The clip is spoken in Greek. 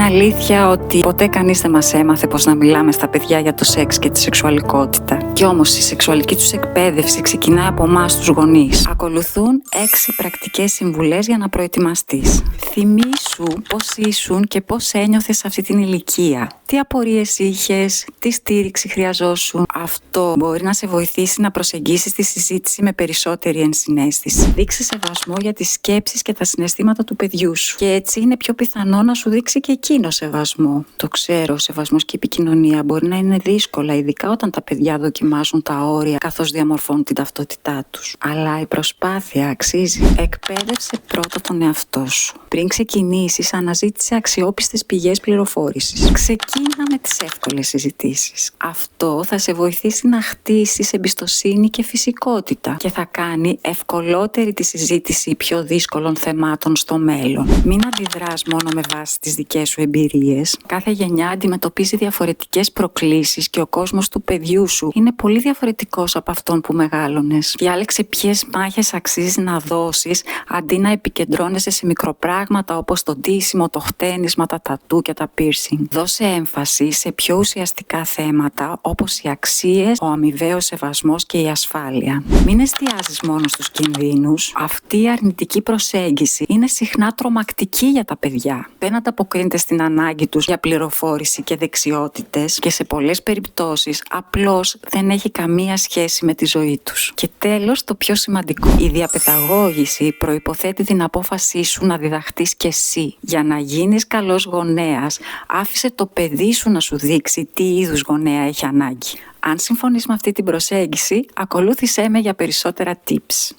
αλήθεια ότι ποτέ κανείς δεν μας έμαθε πώς να μιλάμε στα παιδιά για το σεξ και τη σεξουαλικότητα. Κι όμως η σεξουαλική τους εκπαίδευση ξεκινάει από εμάς τους γονείς. Ακολουθούν 6 πρακτικές συμβουλές για να προετοιμαστείς. Θυμήσου πώς ήσουν και πώς ένιωθες σε αυτή την ηλικία. Τι απορίες είχες, τι στήριξη χρειαζόσουν. Αυτό μπορεί να σε βοηθήσει να προσεγγίσεις τη συζήτηση με περισσότερη ενσυναίσθηση. Δείξε σεβασμό για τις σκέψεις και τα συναισθήματα του παιδιού σου. Και έτσι είναι πιο πιθανό να σου δείξει και εκείνο σεβασμό. Το ξέρω, ο σεβασμός και η επικοινωνία μπορεί να είναι δύσκολα, ειδικά όταν τα παιδιά δοκιμάζουν τα όρια καθώς διαμορφώνουν την ταυτότητά τους. Αλλά η προσπάθεια αξίζει. Εκπαίδευσε πρώτα τον εαυτό σου. Πριν ξεκινήσεις, αναζήτησε αξιόπιστες πηγές πληροφόρησης. Ξεκίνα με τις εύκολες συζητήσεις. Αυτό θα σε βοηθήσει να χτίσεις εμπιστοσύνη και φυσικότητα και θα κάνει ευκολότερη τη συζήτηση πιο δύσκολων θεμάτων στο μέλλον. Μην αντιδράς μόνο με βάση τις δικές σου εμπειρίες. Κάθε γενιά αντιμετωπίζει διαφορετικές προκλήσεις και ο κόσμος του παιδιού σου είναι πολύ διαφορετικός από αυτόν που μεγάλωνες. Διάλεξε ποιες μάχες αξίζει να δώσεις αντί να επικεντρώνεσαι σε μικροπράγματα όπως το ντύσιμο, το χτένισμα, τα τατού και τα piercing. Δώσε έμφαση σε πιο ουσιαστικά θέματα όπως οι αξίες, ο αμοιβαίος σεβασμός και η ασφάλεια. Μην εστιάζεις μόνο στους κινδύνους. Αυτή η αρνητική προσέγγιση είναι συχνά τρομακτική για τα παιδιά. Δεν ανταποκρίνεται στην ανάγκη τους για πληροφόρηση και δεξιότητες και σε πολλές περιπτώσεις απλώς δεν έχει καμία σχέση με τη ζωή τους. Και τέλος, το πιο σημαντικό. Η διαπαιδαγώγηση προϋποθέτει την απόφασή σου να διδαχτείς κι εσύ. Για να γίνεις καλός γονέας, άφησε το παιδί σου να σου δείξει τι είδους γονέα έχει ανάγκη. Αν συμφωνείς με αυτή την προσέγγιση, ακολούθησέ με για περισσότερα tips.